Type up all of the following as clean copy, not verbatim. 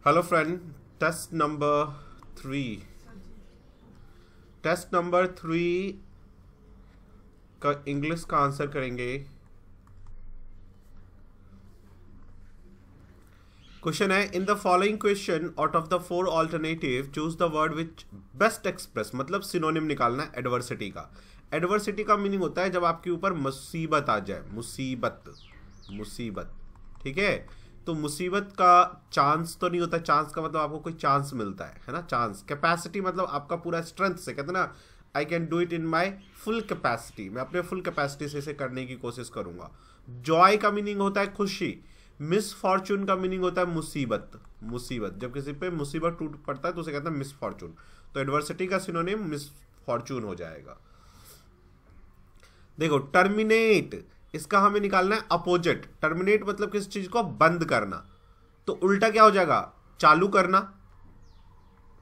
Hello friend, test number 3 test number 3 का English का answer करेंगे। क्वेश्चन है, in the following question out of the 4 alternative choose the word which best express, मतलब synonym निकालना है adversity का। Adversity का मीनिंग होता है जब आपके ऊपर मुसीबत आ जाए, मुसीबत, ठीक है। तो मुसीबत का चांस तो नहीं होता, चांस का मतलब आपको कोई चांस मिलता है ना। चांस, कैपेसिटी मतलब आपका पूरा स्ट्रेंथ से, कहते हैं ना I can do it in my full capacity, मैं अपने फुल कैपेसिटी से इसे करने की कोशिश करूंगा। जॉय का मीनिंग होता है खुशी। मिस फॉर्चून का मीनिंग होता है मुसीबत, जब किसी पे मुसीबत टूट पड़ता है तो उसे कहते हैं मिस फॉर्चून। तो एडवर्सिटी का सिनोनिम मिस फॉर्चून हो जाएगा। देखो, टर्मिनेट, इसका हमें निकालना है अपोजिट। टर्मिनेट मतलब किसी चीज को बंद करना, तो उल्टा क्या हो जाएगा, चालू करना।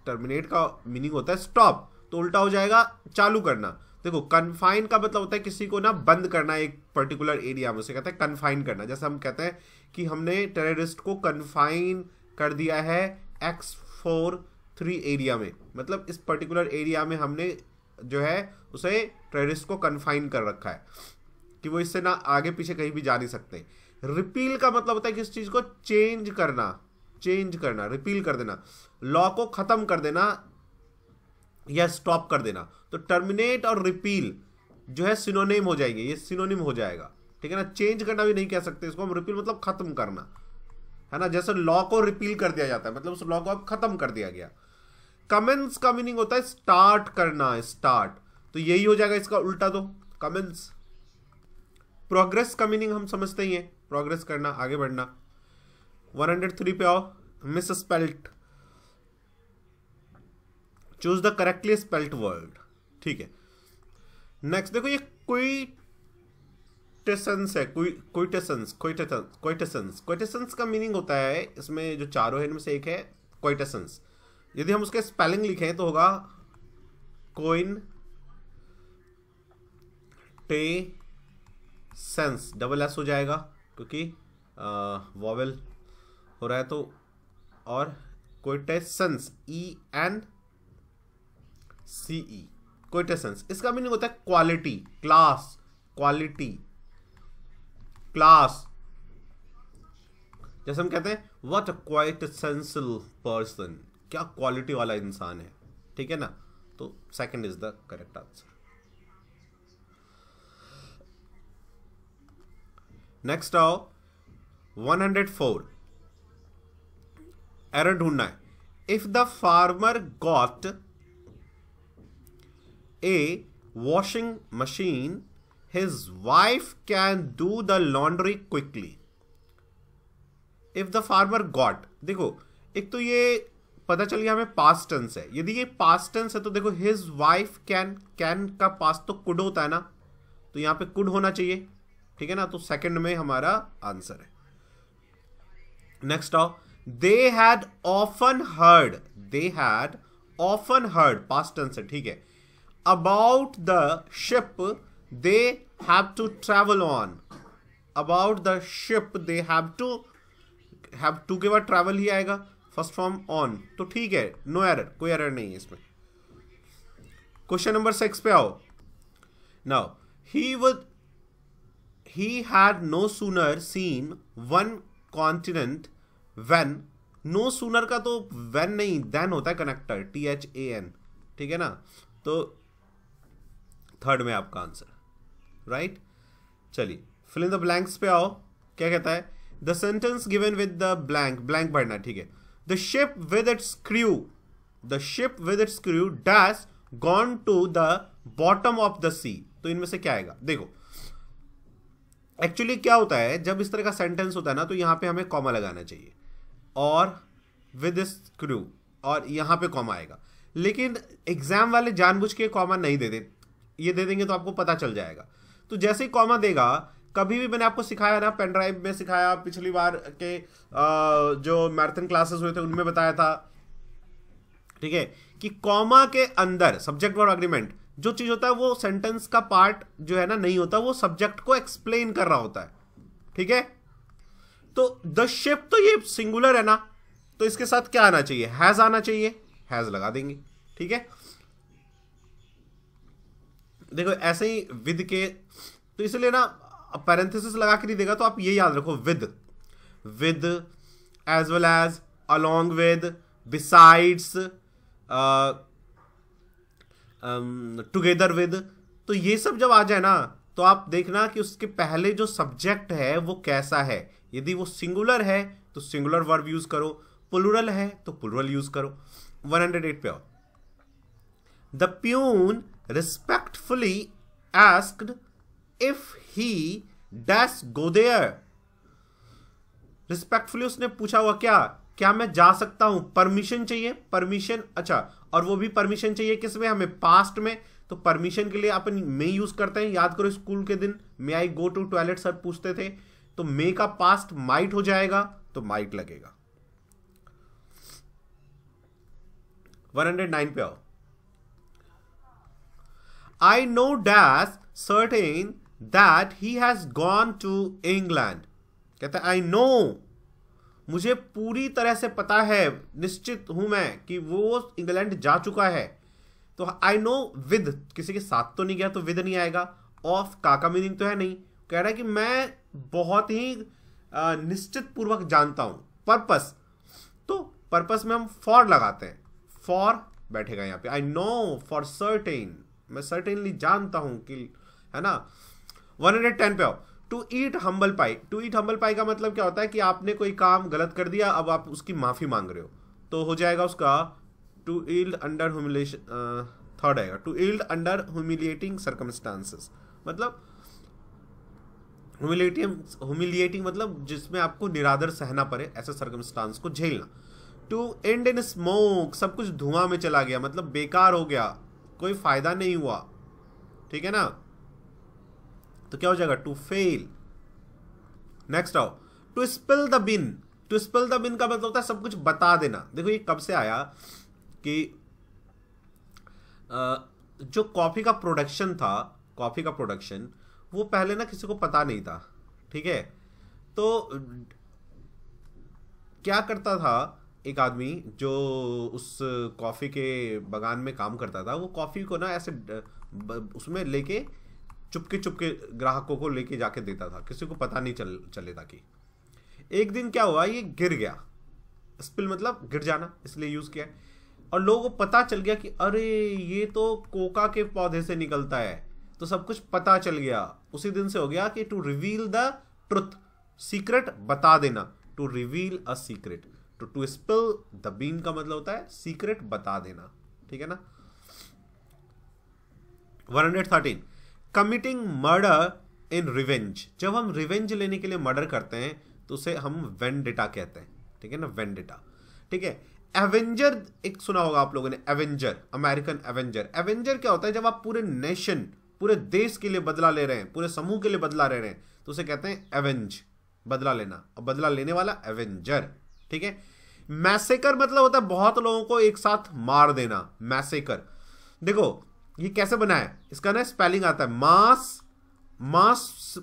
टर्मिनेट का मीनिंग होता है स्टॉप, तो उल्टा हो जाएगा चालू करना। देखो, कन्फाइन का मतलब होता है किसी को ना बंद करना एक पर्टिकुलर एरिया में, उसे कहते हैं कन्फाइन करना। जैसे हम कहते हैं कि हमने टेररिस्ट को कन्फाइन कर दिया है X43 एरिया में, मतलब इस पर्टिकुलर एरिया में हमने जो है उसे टेररिस्ट को कन्फाइन कर रखा है कि वो इससे ना आगे पीछे कहीं भी जा नहीं सकते। रिपील का मतलब होता है किसी चीज को चेंज करना, रिपील कर देना, लॉ को खत्म कर देना या स्टॉप कर देना। तो टर्मिनेट और रिपील जो है सिनोनिम हो जाएंगे, ये सिनोनिम हो जाएगा, ठीक है ना। चेंज करना भी नहीं कह सकते इसको हम, रिपील मतलब खत्म करना, है ना। जैसे लॉ को रिपील कर दिया जाता है, मतलब उस लॉ को अब खत्म कर दिया गया। कमेंस का मीनिंग होता है स्टार्ट करना, तो यही हो जाएगा इसका उल्टा, तो कमेंस। प्रोग्रेस का मीनिंग हम समझते ही हैं, प्रोग्रेस करना, आगे बढ़ना। 103 पे आओ, miss spelt, choose the correctly spelt word, ठीक है। नेक्स्ट देखो, ये क्विटेसेंस है, क्विटेसेंस का मीनिंग होता है, इसमें जो चारों है इनमें से एक है क्विटेसेंस। यदि हम उसके स्पेलिंग लिखें तो होगा कोइन टे सेंस, डबल एस हो जाएगा क्योंकि वॉवेल हो रहा है, तो और क्विटेसेंस ENCE, क्विटेसेंस। इसका मीनिंग होता है क्वालिटी, क्लास। जैसे हम कहते हैं व्हाट अ क्विटेसेंशियल पर्सन, क्या क्वालिटी वाला इंसान है, ठीक है ना। तो second is the correct answer. Next आओ, 104, एरर ढूंढना है। If the farmer got a washing machine his wife can do the laundry quickly. If the farmer got, देखो एक तो ये पता चल गया हमें पास्ट टेंस है। यदि ये पास्ट टेंस है तो देखो हिज वाइफ कैन का पास्ट तो कुड होता है ना, तो यहां पे कुड होना चाहिए, ठीक है ना। तो सेकंड में हमारा आंसर है। नेक्स्ट आओ, they had often heard, past tense है, ठीक है। About the ship they have to travel on, about the ship they have to के बाद ट्रैवल ही आएगा, फर्स्ट फॉर्म ऑन, तो ठीक है, नो एरर, कोई एरर नहीं है इसमें। क्वेश्चन नंबर 6 पे आओ। Now he had no sooner seen one continent when, no sooner का तो when नहीं then होता है कनेक्टर, THAN, ठीक है ना। तो थर्ड में आपका आंसर, राइट। चलिए फिल इन द ब्लैंक्स पे आओ। क्या कहता है, the sentence given with the blank भरना, ठीक है। The ship with its crew dash gone to the bottom of the sea. तो इनमें से क्या आएगा, देखो एक्चुअली क्या होता है जब इस तरह का सेंटेंस होता है ना, तो यहां पे हमें कॉमा लगाना चाहिए, और विद इस क्रू, और यहां पे कॉमा आएगा। लेकिन एग्जाम वाले जानबूझ के कॉमा नहीं दे ये दे देंगे तो आपको पता चल जाएगा। तो जैसे ही कॉमा देगा, कभी भी मैंने आपको सिखाया ना, पेन ड्राइव में सिखाया, पिछली बार के जो मैराथन क्लासेस हुए थे उनमें बताया था, ठीक है, कि कॉमा के अंदर सब्जेक्ट वर्ब एग्रीमेंट जो चीज होता है वो सेंटेंस का पार्ट जो है ना नहीं होता, वो सब्जेक्ट को एक्सप्लेन कर रहा होता है, ठीक है। तो द शिप, तो ये सिंगुलर है ना, तो इसके साथ क्या आना चाहिए, हैज आना चाहिए, हैज लगा देंगे, ठीक है। देखो ऐसे ही विद के, तो इसलिए ना पैरेंथेसिस लगा के नहीं देगा, तो आप ये याद रखो, with, with, as well as, along with, besides, together with, तो ये सब जब आ जाए ना तो आप देखना कि उसके पहले जो सब्जेक्ट है वो कैसा है। यदि वो सिंगुलर है तो सिंगुलर वर्ब यूज करो, प्लूरल है तो प्लूरल यूज करो। 108 पे आओ। The peon respectfully asked if he dash go there. Respectfully उसने पूछा हुआ क्या मैं जा सकता हूं, परमिशन चाहिए, परमिशन, अच्छा, और वो भी परमिशन चाहिए किसमें, हमें पास्ट में, तो परमिशन के लिए अपन मे यूज करते हैं। याद करो स्कूल के दिन मे आई गो टू टॉयलेट सर पूछते थे, तो मे का पास्ट माइट हो जाएगा, तो माइट लगेगा। 109 पे आओ। I know dash certain that he has gone to England. कहता है आई नो, मुझे पूरी तरह से पता है, निश्चित हूं मैं कि वो इंग्लैंड जा चुका है। तो आई नो विद किसी के साथ तो नहीं गया, तो विद नहीं आएगा। ऑफ का मीनिंग तो है नहीं, कह रहा है कि मैं बहुत ही निश्चित पूर्वक जानता हूं। पर्पस, तो पर्पस में हम फॉर लगाते हैं, फॉर बैठेगा यहां पे। आई नो फॉर सर्टेन, मैं सर्टेनली जानता हूं कि, है ना। 110 पे आओ। To eat humble pie. To eat humble pie का मतलब क्या होता है कि आपने कोई काम गलत कर दिया, अब आप उसकी माफी मांग रहे हो, तो हो जाएगा उसका to yield under humiliation, third आएगा, to yield under humiliating circumstances, मतलब ह्यूमिलिएटिंग मतलब जिसमें आपको निरादर सहना पड़े, ऐसे सर्कमस्टांस को झेलना। टू एंड इन स्मोक, सब कुछ धुआं में चला गया, मतलब बेकार हो गया, कोई फायदा नहीं हुआ, ठीक है ना, तो क्या हो जाएगा, टू फेल। नेक्स्ट आओ। To spill the bin. To spill the bin का मतलब होता है सब कुछ बता देना। देखो ये कब से आया कि जो कॉफी का प्रोडक्शन था, कॉफी का प्रोडक्शन, वो पहले ना किसी को पता नहीं था, ठीक है। तो क्या करता था एक आदमी जो उस कॉफी के बागान में काम करता था, वो कॉफी को ना ऐसे उसमें लेके चुपके ग्राहकों को लेके जाके देता था, किसी को पता नहीं चले था कि। एक दिन क्या हुआ, ये गिर गया, स्पिल मतलब गिर जाना, इसलिए यूज किया, और लोगों को पता चल गया कि अरे ये तो कोका के पौधे से निकलता है, तो सब कुछ पता चल गया। उसी दिन से हो गया कि to reveal the truth, secret बता देना, टू रिवील अ सीक्रेट। तो टू स्पिल द बीन का मतलब होता है सीक्रेट बता देना, ठीक है ना। 113 कमिटिंग मर्डर इन रिवेंज। जब हम रिवेंज लेने के लिए मर्डर करते हैं तो उसे हम वेंडेटा कहते हैं, ठीक है ना, वेंडेटा, ठीक है। एवेंजर एक सुना होगा आप लोगों ने, एवेंजर, अमेरिकन एवेंजर। एवेंजर क्या होता है, जब आप पूरे नेशन, पूरे देश के लिए बदला ले रहे हैं, पूरे समूह के लिए बदला ले रहे हैं, तो उसे कहते हैं एवेंज, बदला लेना, और बदला लेने वाला एवेंजर, ठीक है। मैसेकर मतलब होता है बहुत लोगों को एक साथ मार देना, मैसेकर। देखो ये कैसे बना है, इसका ना स्पेलिंग आता है मास, मास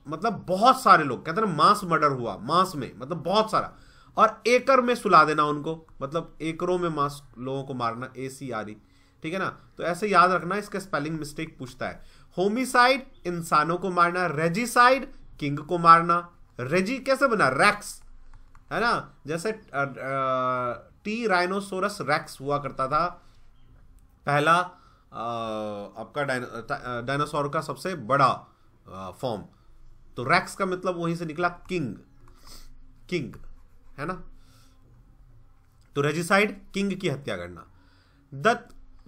मतलब बहुत सारे लोग, कहते हैं ना मास मर्डर हुआ, मास में मतलब बहुत सारा, और एकड़ में सुला देना उनको, मतलब एकड़ों में मास लोगों को मारना, ACRE, ठीक है ना। तो ऐसे याद रखना, इसका स्पेलिंग मिस्टेक पूछता है। होमिसाइड इंसानों को मारना, रेजिसाइड किंग को मारना। रेजी कैसे बना, रैक्स, है ना, जैसे टी राइनोसोरस रैक्स हुआ करता था, पहला आपका डायनासोर का सबसे बड़ा फॉर्म, तो रैक्स का मतलब वहीं से निकला किंग, किंग, है ना। तो रेजिसाइड किंग की हत्या करना। द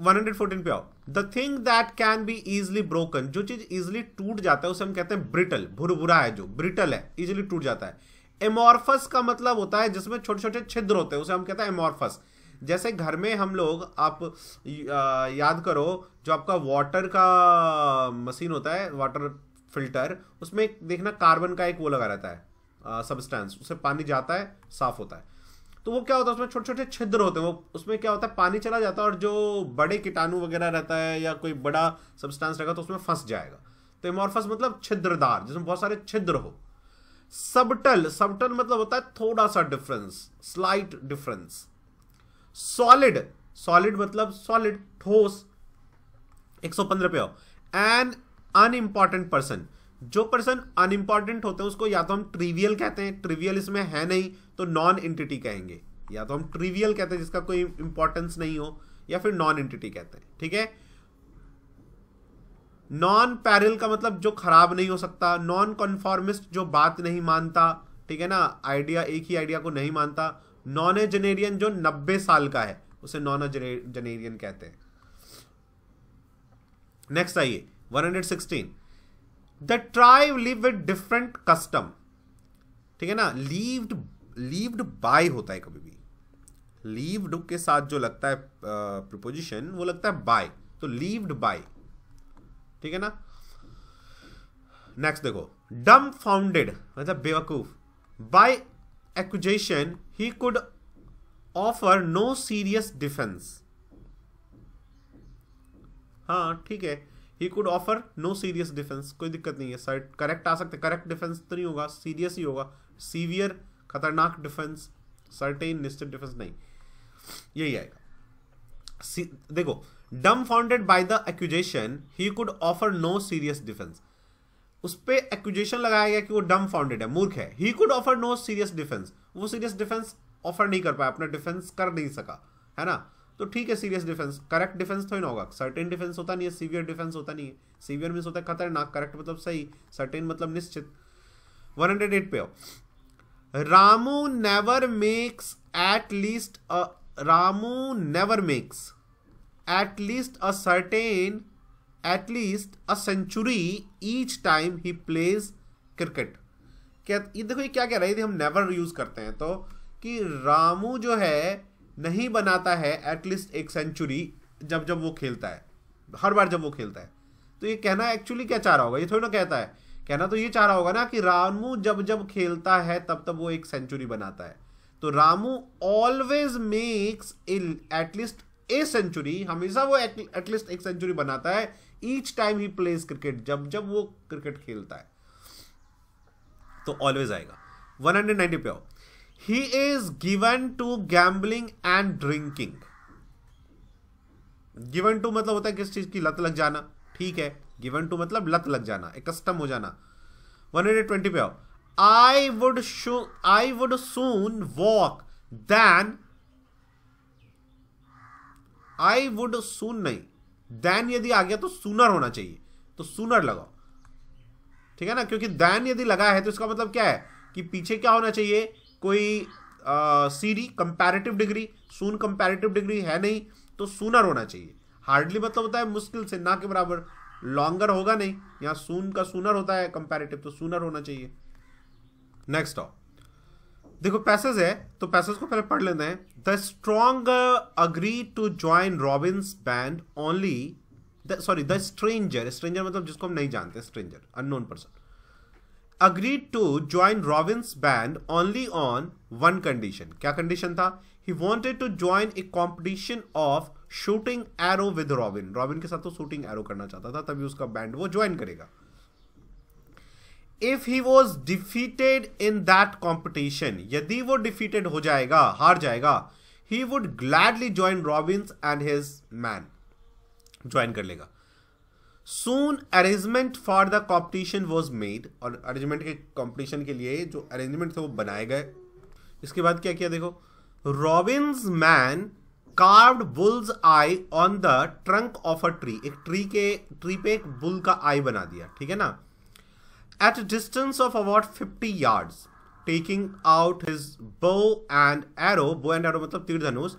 114 पे आओ। The thing that can be easily broken, जो चीज इजिली टूट जाता है उसे हम कहते हैं ब्रिटल, भुरभुरा है, जो ब्रिटल है, इजिली टूट जाता है। एमॉर्फस का मतलब होता है जिसमें छोटे छोटे छिद्र होते हैं, उसे हम कहते हैं एमॉर्फस। जैसे घर में हम लोग, आप याद करो, जो आपका वाटर का मशीन होता है, वाटर फिल्टर, उसमें देखना कार्बन का एक वो लगा रहता है सब्सटेंस, उससे पानी जाता है, साफ होता है। तो वो क्या होता है, उसमें छोटे छोटे छिद्र होते हैं, वो उसमें क्या होता है, पानी चला जाता है और जो बड़े कीटाणु वगैरह रहता है या कोई बड़ा सब्सटेंस रहेगा तो उसमें फंस जाएगा। तो एमॉर्फस मतलब छिद्रदार, जिसमें बहुत सारे छिद्र हो। सबटल, सबटल मतलब होता है थोड़ा सा difference, slight difference. Solid, solid मतलब सॉलिड, ठोस। 115 पे आओ। एन अनइंपॉर्टेंट पर्सन, जो पर्सन अनइंपॉर्टेंट होते हैं उसको या तो हम ट्रिवियल कहते हैं, ट्रिवियल इसमें है नहीं तो नॉन एंटिटी कहेंगे, या तो हम ट्रिवियल कहते हैं जिसका कोई इंपॉर्टेंस नहीं हो, या फिर नॉन एंटिटी कहते हैं, ठीक है। नॉन पैरल का मतलब जो खराब नहीं हो सकता, नॉन कॉन्फॉर्मिस्ट जो बात नहीं मानता, ठीक है ना, आइडिया, एक ही आइडिया को नहीं मानता। नॉनेजेनेरियन जो 90 साल का है उसे नॉनेजेनेरियन कहते हैं। नेक्स्ट आइए 116, the tribe live with different custom, ठीक है ना। लीव्ड बाय होता है कभी भी, लीव्ड के साथ जो लगता है प्रीपोजिशन वो लगता है बाय, तो लीव्ड बाय, ठीक है ना। नेक्स्ट देखो, डम फाउंडेड मतलब बेवकूफ। By accusation he could offer no serious defence, हाँ ठीक है, he could offer no serious defence, कोई दिक्कत नहीं है, सर करेक्ट आ सकते, करेक्ट डिफेंस तो नहीं होगा, सीरियस ही होगा, सीवियर खतरनाक डिफेंस, सर्टेन निश्चित डिफेंस नहीं, यही आएगा। देखो, dumbfounded by the accusation he could offer no serious defence, उस पे एक्यूजेशन लगाया गया कि वो डम फाउंडेड है, मूर्ख है। He could offer no serious defence, वो सीरियस डिफेंस ऑफर नहीं कर पाया, अपना डिफेंस कर नहीं सका, है ना, तो ठीक है, सीरियस डिफेंस, करेक्ट डिफेंस थोड़ी ना होगा, सर्टेन डिफेंस होता नहीं है, सीवियर डिफेंस होता नहीं है, सीवियर मींस होता है खतरनाक, करेक्ट मतलब सही, सर्टेन मतलब निश्चित। 108 पे आओ। Ramu never makes at least Ramu never makes at least a century each time he plays cricket. क्या ये देखो, ये क्या कह रहा है, यदि हम नेवर यूज करते हैं तो कि रामू जो है नहीं बनाता है एटलीस्ट एक सेंचुरी जब वो खेलता है, हर बार जब वो खेलता है, तो ये कहना एक्चुअली क्या चाह रहा होगा, ये थोड़ी ना कहता है, कहना तो ये चाह रहा होगा ना कि रामू जब खेलता है तब वो एक सेंचुरी बनाता है, तो Ramu always makes at least a century, हमेशा वो एटलीस्ट एक सेंचुरी बनाता है, each time he plays cricket, जब वो क्रिकेट खेलता है, तो ऑलवेज आएगा। 190 पे आओ। He is given to gambling and drinking. Given to मतलब होता है किस चीज की लत लग जाना, ठीक है, given to मतलब लत लग जाना, एक कस्टम हो जाना। 120 पे आओ। I would soon walk than, I would soon नहीं, than यदि आ गया तो sooner होना चाहिए, तो sooner लगाओ, ठीक है ना, क्योंकि than यदि लगा है तो इसका मतलब क्या है कि पीछे क्या होना चाहिए, कोई सीडी कंपैरेटिव डिग्री, सून कंपैरेटिव डिग्री है नहीं, तो सूनर होना चाहिए। हार्डली मतलब होता है मुश्किल से, ना के बराबर, लॉन्गर होगा नहीं, यहां सून का सूनर होता है कंपैरेटिव, तो सूनर होना चाहिए। नेक्स्ट आओ, देखो पैसेज है, तो पैसेज को पहले पढ़ लेते हैं। The strong agree to join Robin's band only, the stranger, stranger मतलब जिसको हम नहीं जानते, stranger, unknown person, agreed to join Robin's band only on one condition. क्या condition था? He wanted to join a competition of shooting arrow with Robin. Robin के साथ तो shooting arrow करना चाहता था, तभी उसका बैंड वो ज्वाइन करेगा। If he was defeated in that competition, यदि वो defeated हो जाएगा, हार जाएगा, he would gladly join Robins and his man. Join कर लेगा। Soon arrangement for the competition was made, और अरेंजमेंट के कंपटीशन के लिए जो अरेंजमेंट थे वो बनाए गए। इसके बाद क्या किया देखो, Robins man carved bulls I on the trunk of a tree, एक ट्री पे एक बुल का आई बना दिया, ठीक है ना, at distance of about 50 yards, taking out his bow and arrow, bow and arrow मतलब तीर धनुष,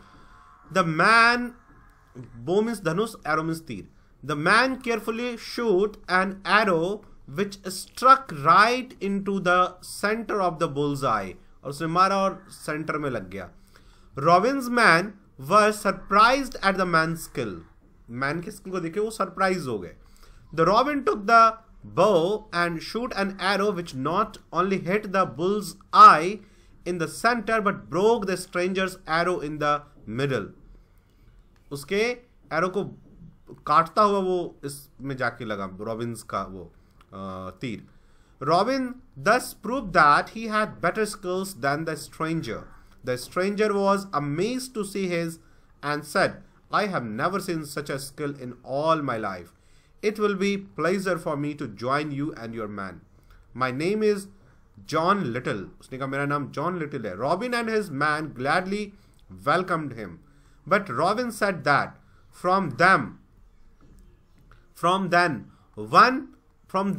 द मैन, बो मीन्स धनुष, एरो मीन्स तीर, the man carefully shoot an arrow which struck right into the center of the bullseye, और उसने मारा और centre में लग गया। Robin's men were surprised at the man's skill, man के स्किल को देखे वो सरप्राइज हो गए। The Robin took the bow and shoot an arrow which not only hit the bull's eye in the center but broke the stranger's arrow in the middle, उसके arrow को काटता हुआ वो इसमें जाके लगा, रॉबिन्स का वो तीर। Robin thus proved that he had better skills than the stranger. The stranger was amazed to see his and said, I have never seen such a skill in all my life. It will be pleasure for me to join you and your man. My name is John Little. उसने कहा मेरा नाम John Little है. Robin and his man gladly welcomed him. But Robin said that from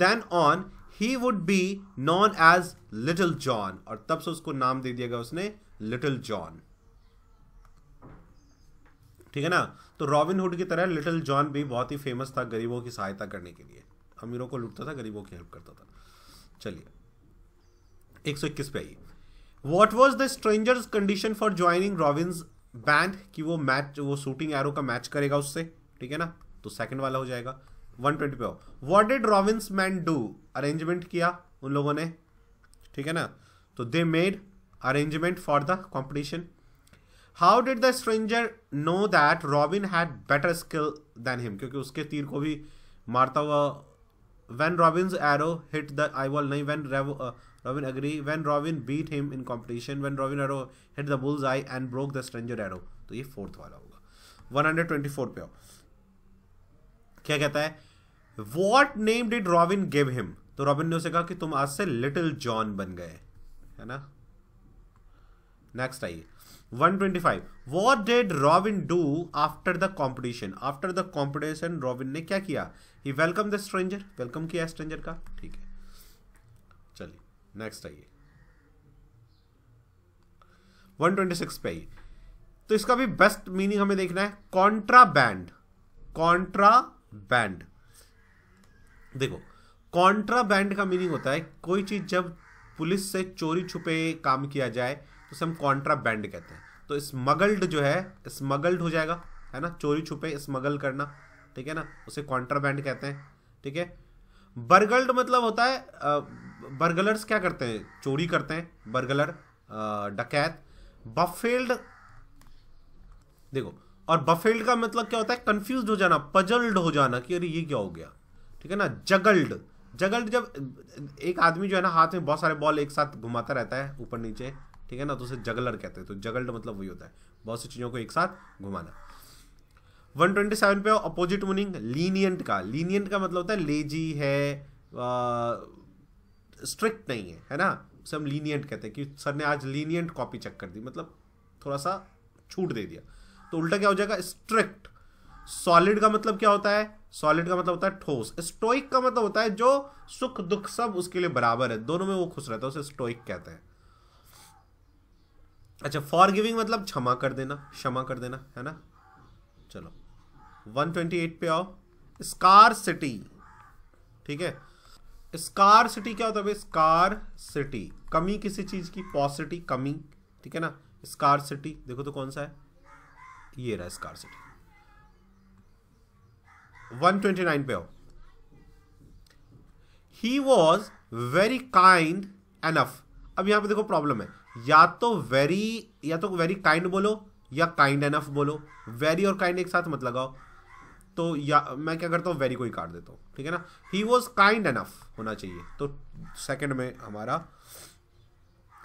then on he would be known as Little John. और तब से उसको नाम दे दिया गया उसने Little John. ठीक है ना. तो रॉबिन हुड की तरह लिटिल जॉन भी बहुत ही फेमस था गरीबों की सहायता करने के लिए. अमीरों को लूटता था, गरीबों की हेल्प करता था. चलिए 121 पे आइए. What was the stranger's condition for joining Robin's band? कि वो शूटिंग एरो का मैच करेगा उससे. ठीक है ना. तो सेकंड वाला हो जाएगा. 120 पे आओ. What did Robin's man do? Arrangement किया उन लोगों ने. ठीक है ना. तो they made arrangement for the competition. How did the stranger know that Robin had better skill than him? क्योंकि उसके तीर को भी मारता हुआ. When Robin's arrow hit the eyeball, नहीं, when Robin agree, when Robin beat him in competition, when Robin arrow hit the bull's eye and broke the stranger arrow. तो ये फोर्थ वाला होगा. 124 पे आओ. क्या कहता है? What name did Robin give him? तो रॉबिन ने उसे कहा कि तुम आज से लिटिल जॉन बन गए, है ना. नेक्स्ट आइए 125. What did Robin do after the competition? After the competition robin ने क्या किया? He welcomed the stranger. Welcome किया स्ट्रेंजर का. ठीक है. चलिए नेक्स्ट आइए 126 पे आइए. तो इसका भी बेस्ट मीनिंग हमें देखना है. कॉन्ट्राबैंड. कॉन्ट्राबैंड देखो, कॉन्ट्राबैंड का मीनिंग होता है कोई चीज जब पुलिस से चोरी छुपे काम किया जाए तो उसे हम कॉन्ट्राबैंड कहते हैं. तो स्मगल्ड जो है स्मगल्ड हो जाएगा, है ना. चोरी छुपे स्मगल करना. ठीक है ना. उसे कॉन्ट्राबैंड कहते हैं. ठीक है. बर्गल्ड मतलब होता है बर्गलर्स क्या करते हैं? चोरी करते हैं. बर्गलर डकैत. बफेल्ड देखो, और बफेल्ड का मतलब क्या होता है? कंफ्यूज हो जाना, पजल्ड हो जाना कि अरे ये क्या हो गया. ठीक है ना. जगल्ड जब एक आदमी जो है ना हाथ में बहुत सारे बॉल एक साथ घुमाता रहता है ऊपर नीचे. ठीक है ना. तो उसे जगलर कहते हैं. तो जगल्ड मतलब वही होता है, बहुत सी चीजों को एक साथ घुमाना. 127 पे अपोजिट मीनिंग लीनियंट का. लीनियंट का मतलब होता है लेजी है, स्ट्रिक्ट नहीं है, है ना. उसे हम लीनियंट कहते हैं कि सर ने आज लीनियंट कॉपी चेक कर दी, मतलब थोड़ा सा छूट दे दिया. तो उल्टा क्या हो जाएगा? स्ट्रिक्ट. सॉलिड का मतलब क्या होता है? सॉलिड का मतलब होता है ठोस. स्टोइक का मतलब होता है जो सुख दुख सब उसके लिए बराबर है, दोनों में वो खुश रहता है, उसे स्टोइक कहते हैं. अच्छा, फॉरगिविंग मतलब क्षमा कर देना, क्षमा कर देना, है ना. चलो 128 पे आओ. Scar city. ठीक है. स्कार सिटी क्या होता है भाई? स्कार सिटी कमी किसी चीज की, पॉसिटी कमी. ठीक है ना. स्कार सिटी देखो तो कौन सा है? ये रहा स्कार सिटी. 129 पे आओ. He was very kind enough. अब यहां पे देखो प्रॉब्लम है, या तो वेरी काइंड बोलो या काइंड एनफ बोलो. वेरी और काइंड एक साथ मत लगाओ. तो या मैं क्या करता हूं, वेरी को ही काट देता हूं. ठीक है ना. ही वॉज काइंड एनफ होना चाहिए. तो सेकंड में हमारा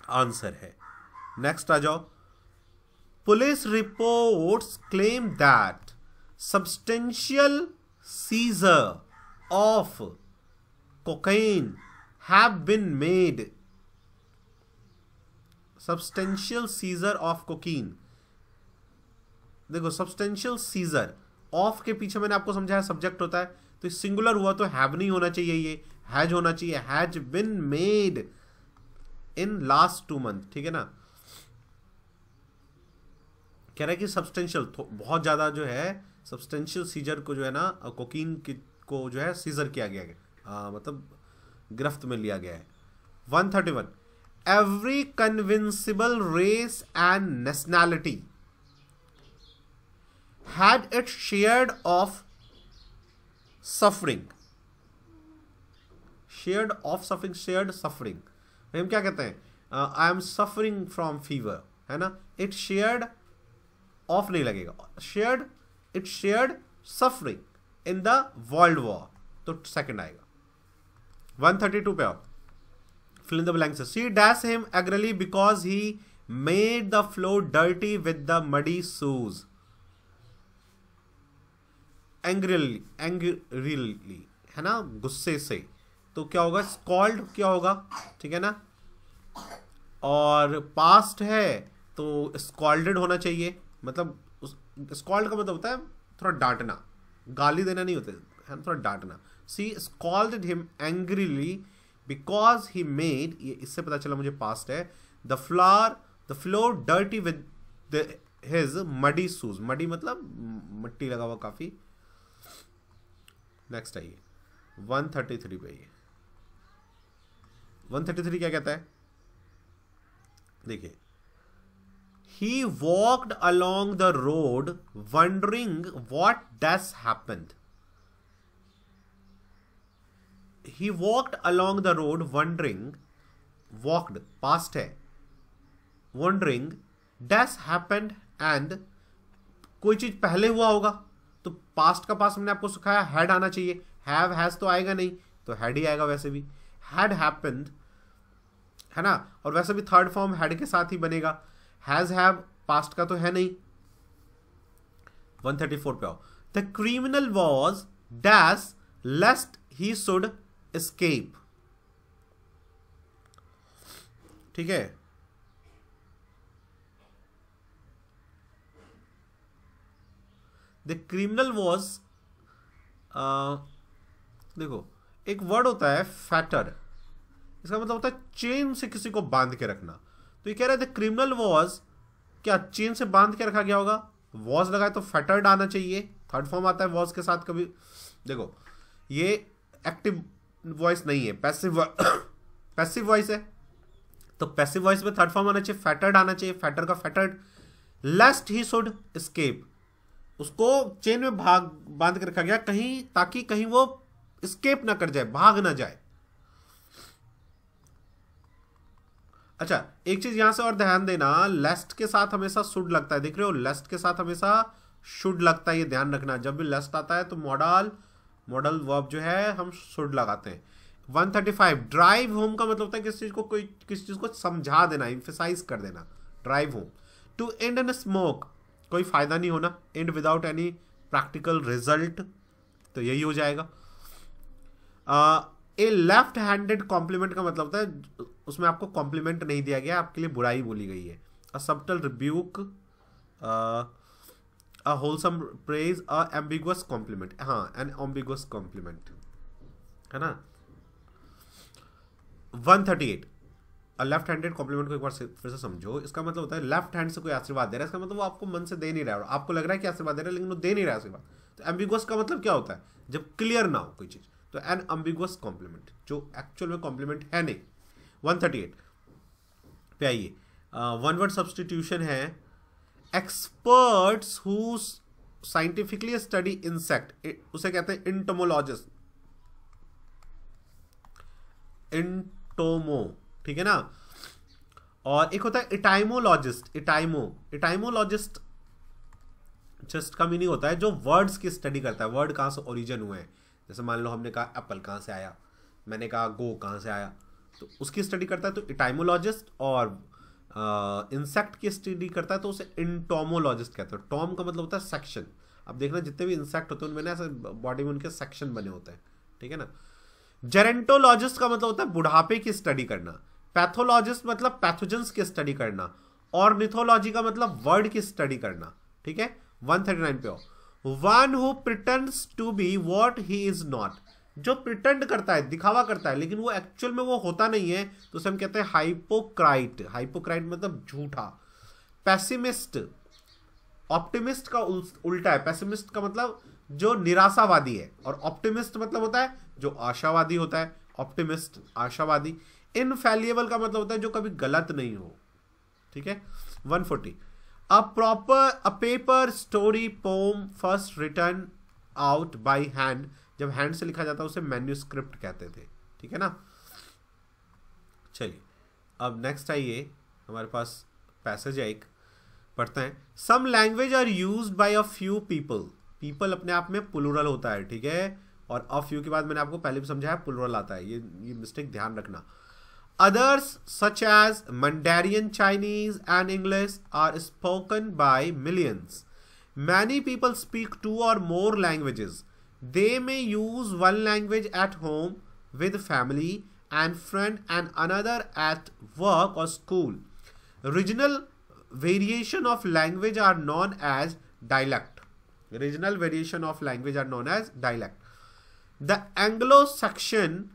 आंसर है. नेक्स्ट आ जाओ. Police reports claim that substantial seizure of cocaine have been made. Substantial seizure of cocaine. देखो substantial seizure of के पीछे मैंने आपको समझाया सब्जेक्ट होता है, तो सिंगुलर हुआ तो हैव नहीं होना चाहिए, ये हैज होना चाहिए. Has been made in last 2 months. ठीक है ना. कह रहा है कि सब्सटेंशियल बहुत ज्यादा जो है, सब्सटेंशियल सीजर को जो है ना कोकीन को जो है सीजर किया गया है, मतलब गिरफ्त में लिया गया है. 131. Every conceivable race and nationality had its shared of suffering. shared suffering. हम क्या कहते हैं? I am suffering from fever, है ना. it shared of नहीं लगेगा. it shared suffering in the world war. तो सेकंड आएगा. 132 पे आओ. fill in the blanks. She dashed him angrily because he made the floor dirty with the muddy shoes. Angrily है ना, गुस्से से, तो क्या होगा, स्कॉल्ड क्या होगा, ठीक है ना, और पास्ट है तो स्कॉल्डेड होना चाहिए, मतलब स्कॉल्ड का मतलब होता है थोड़ा डांटना, गाली देना नहीं होता है, थोड़ा डांटना. She scolded him angrily because he made, ये इससे पता चला मुझे पास्ट है, the floor dirty with his muddy shoes. Muddy मतलब मिट्टी लगा हुआ काफी. नेक्स्ट आइए 133 पे. आइए 133 क्या कहता है, देखिए. He walked along the road wondering what does happened. He walked along the road wondering, walked past है, wondering does happened, and कोई चीज पहले हुआ होगा तो पास्ट का पास्ट हमने आपको सिखाया हैड आना चाहिए, हैव हैज तो आएगा नहीं, तो हैड ही आएगा. वैसे भी हैड हैपेंड है ना, और वैसे भी थर्ड फॉर्म हैड के साथ ही बनेगा. हैज हैव पास्ट का तो है नहीं. 134 पे आओ. The criminal was dash lest he should escape. ठीक है, द क्रिमिनल वॉज, देखो एक वर्ड होता है फैटर, इसका मतलब होता है चेन से किसी को बांध के रखना. तो ये कह रहा है द क्रिमिनल वॉज, क्या चेन से बांध के रखा गया होगा, वॉज लगाए तो फैटर्ड आना चाहिए, थर्ड फॉर्म आता है वॉज के साथ. कभी देखो ये एक्टिव वॉइस नहीं है, पैसिव वॉइस है, तो पैसिव वॉइस में थर्ड फॉर्म आना चाहिए, फैटर्ड आना चाहिए, फैटर का फैटर्ड. लेस्ट ही शुड एस्केप, उसको चेन में बांध के रखा गया कहीं, ताकि कहीं वो एस्केप ना कर जाए, भाग ना जाए. अच्छा एक चीज यहां से और ध्यान देना, लेस्ट के साथ हमेशा शुड लगता है, देख रहे हो, लेस्ट के साथ हमेशा शुड लगता है, ये ध्यान रखना. जब भी लेस्ट आता है तो मॉडल वर्ब जो है हम शुड लगाते हैं. 135 ड्राइव होम का मतलब होता है किसी चीज को समझा देना, एम्फेसाइज कर देना. Drive home. To end in smoke, कोई फायदा नहीं होना, and without any practical result, तो यही हो जाएगा. ए लेफ्ट हैंडेड कॉम्प्लीमेंट का मतलब होता है उसमें आपको कॉम्प्लीमेंट नहीं दिया गया, आपके लिए बुराई बोली गई है. A subtle rebuke, a wholesome praise, a ambiguous compliment. हाँ, एन एम्बिगुअस कॉम्प्लीमेंट है ना. 138 अ लेफ्ट हैंडेड कॉम्प्लीमेंट को एक बार फिर से समझो. इसका मतलब होता है लेफ्ट हैंड से कोई आशीर्वाद दे रहा है, इसका मतलब वो आपको मन से दे नहीं रहा है, आपको लग रहा है कि आशीर्वाद दे रहा है लेकिन वो दे नहीं रहा है आशीर्वाद. तो एम्बिगुअस का मतलब क्या होता है, जब क्लियर ना हो कोई चीज, तो एन एम्बिगुअस कॉम्प्लीमेंट, जो एक्चुअल में कॉम्प्लीमेंट है नहीं. 138 पे आइए. वन वर्ड सब्सटीट्यूशन है. Experts who scientifically study insect, उसे कहते हैं इंटोमोलॉजिस्ट, इंटोमो, ठीक है ना. और एक होता है इटाइमोलॉजिस्ट. इटाइमोलॉजिस्ट जस्ट का मीनिंग होता है जो वर्ड्स की स्टडी करता है, वर्ड कहां से ओरिजिन हुए हैं. जैसे मान लो हमने कहा एप्पल कहां से आया, मैंने कहा गो कहां से आया, तो उसकी स्टडी करता है तो इटाइमोलॉजिस्ट. और इंसेक्ट की स्टडी करता है तो उसे इंटोमोलॉजिस्ट कहते हैं. टॉम का मतलब होता है सेक्शन. अब देखना जितने भी इंसेक्ट होते हैं उनमें ना ऐसे बॉडी में उनके सेक्शन बने होते हैं, ठीक है ना. जेरेंटोलॉजिस्ट का मतलब होता है बुढ़ापे की स्टडी करना. पैथोलॉजिस्ट मतलब पैथोजेंस की स्टडी करना. ऑर्निथोलॉजी का मतलब वर्ड की स्टडी करना, ठीक है. 139 पे हो. One who pretends to be what he is not, जो प्रिटेंड करता है, दिखावा करता है, लेकिन वो एक्चुअल में वो होता नहीं है, तो उसे हम कहते हैं हाइपोक्राइट. हाइपोक्राइट मतलब झूठा. पेसिमिस्ट, ऑप्टिमिस्ट का उल्टा है. पेसिमिस्ट का मतलब जो निराशावादी है, और ऑप्टिमिस्ट मतलब होता है जो आशावादी होता है. ऑप्टिमिस्ट आशावादी. इनफैलिएबल का मतलब होता है जो कभी गलत नहीं हो, ठीक है. 140 a paper story poem first written out by hand, जब हैंड से लिखा जाता है उसे मैन्यूस्क्रिप्ट कहते थे, ठीक है ना. चलिए अब नेक्स्ट आइए, हमारे पास पैसेज है एक, पढ़ते हैं. Some language are used by a few people. People अपने आप में प्लूरल होता है, ठीक है, और अ फ्यू के बाद मैंने आपको पहले भी समझाया प्लूरल आता है, ये मिस्टेक ध्यान रखना. Others, such as Mandarin Chinese and English, are spoken by millions. Many people speak 2 or more languages. They may use one language at home with family and friend and another at work or school. Regional variation of language are known as dialect. Regional variation of language are known as dialect. The Anglo-Saxon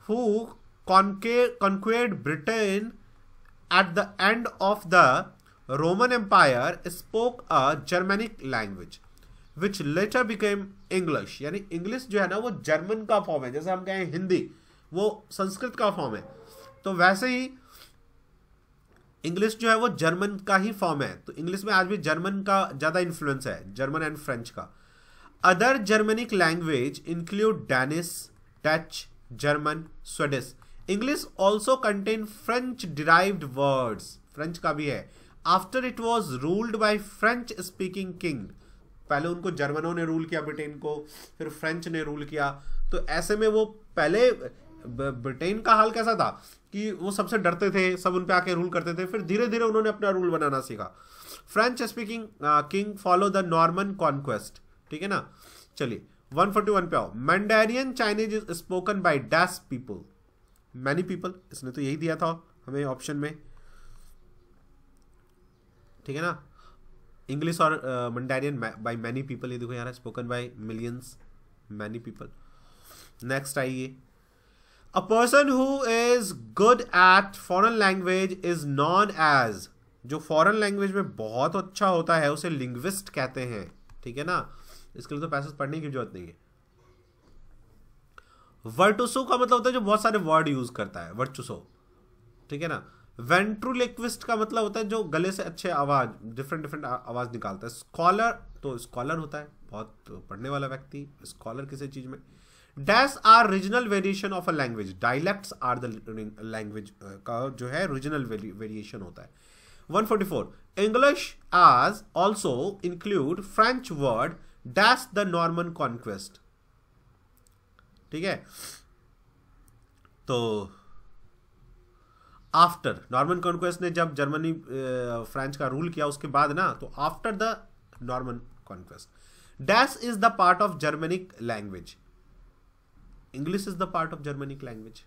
who conquered Britain at the end of the Roman Empire spoke a Germanic language which later became English. यानी English जो है ना वो German का form है, जैसे हम कहें हिंदी वो संस्कृत का फॉर्म है, तो वैसे ही इंग्लिश जो है वो जर्मन का ही फॉर्म है. तो इंग्लिश में आज भी जर्मन का ज़्यादा इन्फ्लुएंस है, जर्मन एंड फ्रेंच का. Other Germanic language include Danish, Dutch, German, Swedish. English also contain French derived words. French का भी है. After it was ruled by French speaking king. पहले उनको जर्मनों ने रूल किया ब्रिटेन को, फिर फ्रेंच ने रूल किया. तो ऐसे में वो पहले ब्रिटेन का हाल कैसा था कि वो सबसे डरते थे, सब उन पे आके रूल करते थे. फिर धीरे धीरे उन्होंने अपना रूल बनाना सीखा. French speaking king follow the Norman conquest. ठीक है ना. चलिए 141 पे आओ. Mandarin Chinese is spoken by dash people. Many people, इसने तो यही दिया था हमें ऑप्शन में. ठीक है ना. इंग्लिश और मैंडेरियन बाय मैनी पीपल. ये देखो यार, spoken by millions, many people. Next आइए. A person who is good at foreign language is known as. जो फॉरेन लैंग्वेज में बहुत अच्छा होता है उसे लिंग्विस्ट कहते हैं. ठीक है ना. इसके लिए तो पैसेज पढ़ने की जरूरत नहीं है. वर्टुसो का मतलब होता है जो बहुत सारे वर्ड यूज करता है, वर्चुसो. ठीक है ना. वेंट्रुलिक्विस्ट का मतलब होता है जो गले से अच्छे आवाज, डिफरेंट आवाज निकालता है. स्कॉलर, तो स्कॉलर होता है बहुत पढ़ने वाला व्यक्ति, स्कॉलर किसी चीज में. Dash are regional variation of a language. Dialects are the language का जो है रीजनल वेरिएशन होता है. 144. English as also include French word dash the Norman conquest. ठीक है. तो आफ्टर नॉर्मन कॉन्क्वेस्ट ने जब जर्मनी फ्रेंच का रूल किया उसके बाद ना, तो after the Norman conquest. Dash is the part of Germanic language. English is the part of Germanic language.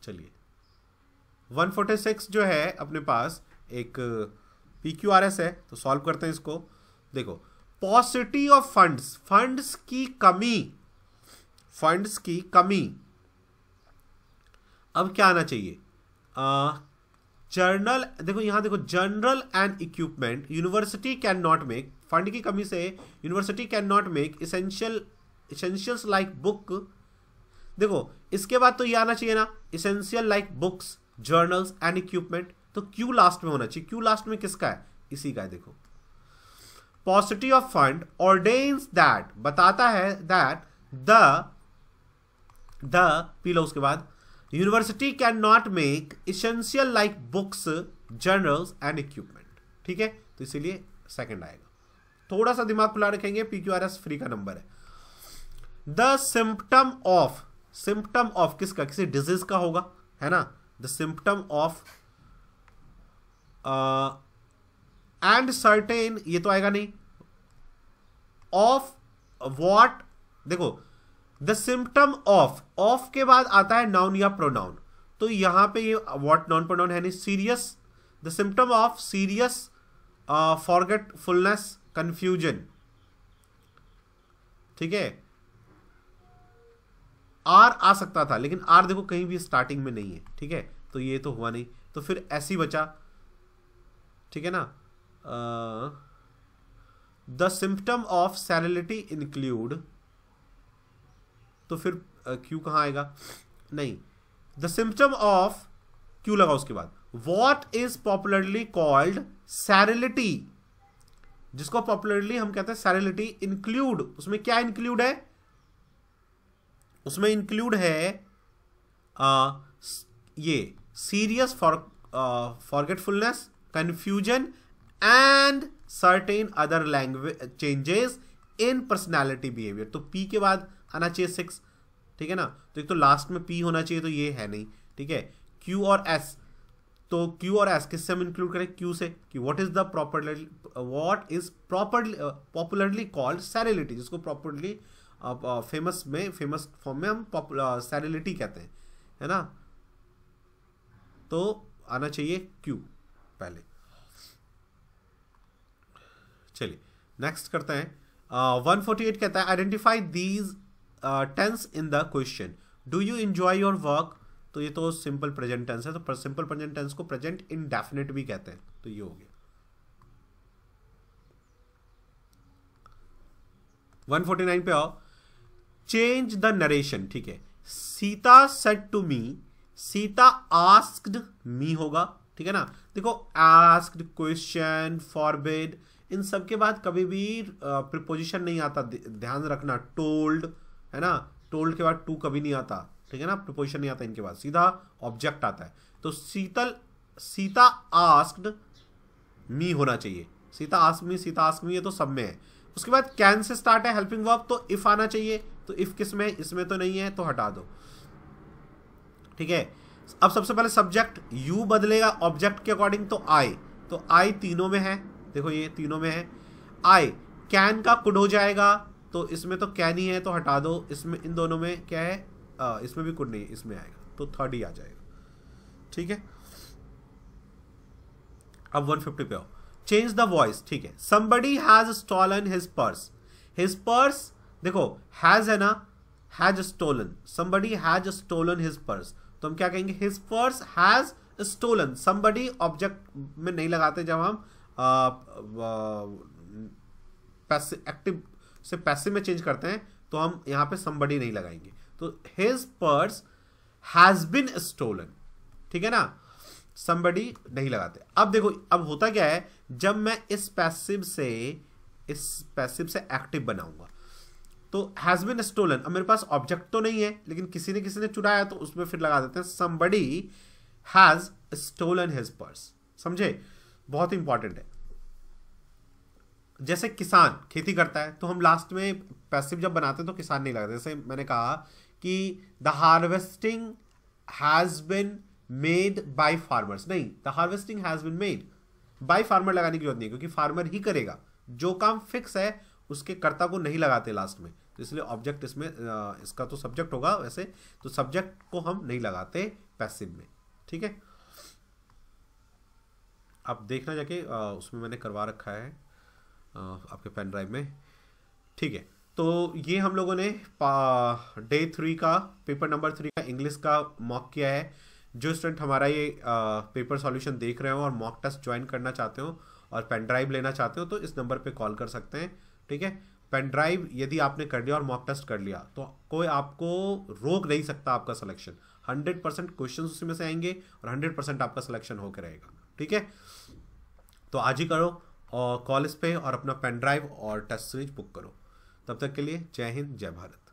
चलिए 146 जो है अपने पास एक PQRS है, तो सॉल्व करते हैं इसको. देखो, पॉसिटी ऑफ फंड्स, फंड्स की कमी, फंड्स की कमी. अब क्या आना चाहिए? जर्नल, देखो यहां देखो, general and equipment university can not make. Fund की कमी से university can not make essentials like book. देखो इसके बाद तो ये आना चाहिए ना, essential like books, journals and equipment. तो क्यू लास्ट में होना चाहिए. क्यू लास्ट में किसका है? इसी का है. देखो, पॉसिटी ऑफ फंड ऑर्डेन्स दैट, बताता है दैट द पी लो उसके बाद, university can not make essential like books, journals and equipment. ठीक है, तो इसीलिए सेकंड आएगा. थोड़ा सा दिमाग खुला रखेंगे, PQRS फ्री का नंबर है. The symptom of, symptom of किसका? किसी डिजीज का होगा, है ना. The symptom of and certain, ये तो आएगा नहीं. ऑफ व्हाट, देखो द सिम्पटम ऑफ के बाद आता है नाउन या प्रोनाउन, तो यहां पे ये व्हाट नाउन प्रोनाउन है नहीं. Serious, the symptom of serious forgetfulness, confusion. ठीक है, आर आ सकता था, लेकिन आर देखो कहीं भी स्टार्टिंग में नहीं है. ठीक है, तो ये तो हुआ नहीं, तो फिर ऐसी बचा. ठीक है ना. द सिम्पटम ऑफ सेरिलिटी इंक्लूड, तो फिर क्यू कहां आएगा? नहीं. द सिम्पटम ऑफ, क्यू लगा उसके बाद. वॉट इज पॉपुलरली कॉल्ड सेरिलिटी, जिसको पॉपुलरली हम कहते हैं सेरिलिटी, इंक्लूड, उसमें क्या इंक्लूड है? उसमें इंक्लूड है ये serious forgetfulness, confusion and certain other language changes in personality behaviour. तो पी के बाद आना चाहिए 6. ठीक है ना. तो एक तो लास्ट में पी होना चाहिए, तो ये है नहीं. ठीक है, क्यू और एस, तो क्यू और एस किससे हम इंक्लूड करें? क्यू से, कि व्हाट इज पॉपुलरली कॉल्ड सैलिलिटी, जिसको प्रॉपरली फेमस फॉर्म में हम सैलिलिटी कहते हैं, है ना। तो आना चाहिए क्यू पहले। चलिए नेक्स्ट करते हैं। 148 कहता है identify these tense in the question, do you enjoy your work. तो ये तो सिंपल प्रेजेंट टेंस है, तो सिंपल प्रेजेंट टेंस को प्रेजेंट इंडेफिनिट भी कहते हैं, तो ये हो गया। 149 पे आओ, चेंज द नरेशन, ठीक है। Sita said to me, Sita asked me होगा, ठीक है ना। देखो आस्क्ड, क्वेश्चन, फॉरबिड, इन सब के बाद कभी भी प्रीपोजिशन नहीं आता, ध्यान रखना। टोल्ड है ना, टोल्ड के बाद टू कभी नहीं आता, ठीक है ना, प्रीपोजिशन नहीं आता इनके बाद, सीधा ऑब्जेक्ट आता है। तो सीता आस्क्ड मी होना चाहिए, सीता आस्क मी ये तो सब में है। उसके बाद कैन से स्टार्ट है हेल्पिंग वर्ब, तो इफ आना चाहिए, तो इफ किस में, इसमें तो नहीं है, तो हटा दो, ठीक है। अब सबसे पहले सब्जेक्ट यू बदलेगा ऑब्जेक्ट के अकॉर्डिंग, तो आई तीनों में है, देखो ये तीनों में है। आई कैन का कुड हो जाएगा, तो इसमें तो कैन ही है, तो हटा दो। इसमें इन दोनों में क्या है, इसमें भी कुड नहीं, इसमें आएगा, तो थर्ड ही आ जाएगा, ठीक है। अब 150 पे आओ, चेंज द वॉइस, ठीक है। somebody has stolen his purse, देखो हैज है ना, has stolen, somebody has stolen his purse, तो हम क्या कहेंगे, his purse has stolen. somebody object में नहीं लगाते, जब हम एक्टिव से पैसिव में चेंज करते हैं, तो हम यहां पे somebody नहीं लगाएंगे, तो his purse has been stolen, ठीक है ना, somebody नहीं लगाते। अब देखो अब होता क्या है, जब मैं इस पैसिव से एक्टिव बनाऊंगा, तो हैज बीन स्टोलन, अब मेरे पास ऑब्जेक्ट तो नहीं है, लेकिन किसी ने चुराया, तो उसमें फिर लगा देते हैं somebody has stolen his purse, समझे, बहुत इंपॉर्टेंट है। जैसे किसान खेती करता है, तो हम लास्ट में पैसिव जब बनाते हैं तो किसान नहीं लगाते। जैसे मैंने कहा कि the harvesting has been made by farmers, नहीं, the harvesting has been made by farmer लगाने की जरूरत नहीं है, क्योंकि फार्मर ही करेगा, जो काम फिक्स है उसके कर्ता को नहीं लगाते लास्ट में, तो इसलिए ऑब्जेक्ट इसमें इसका तो सब्जेक्ट होगा वैसे, तो सब्जेक्ट को हम नहीं लगाते पैसिव में, ठीक है। अब देखना जाके उसमें मैंने करवा रखा है आपके पेन ड्राइव में, ठीक है। तो ये हम लोगों ने डे 3 का पेपर नंबर 3 का इंग्लिश का मॉक किया है। जो स्टूडेंट हमारा ये पेपर सॉल्यूशन देख रहे हो और मॉक टेस्ट ज्वाइन करना चाहते हो और पेन ड्राइव लेना चाहते हो, तो इस नंबर पे कॉल कर सकते हैं, ठीक है। पेन ड्राइव यदि आपने कर लिया और मॉक टेस्ट कर लिया, तो कोई आपको रोक नहीं सकता आपका सिलेक्शन, 100% क्वेश्चन उसी में से आएंगे और 100% आपका सिलेक्शन होकर रहेगा, ठीक है। तो आज ही करो और कॉल इस पे और अपना पेन ड्राइव और टेस्ट सीरीज बुक करो। तब तक के लिए जय हिंद, जय भारत।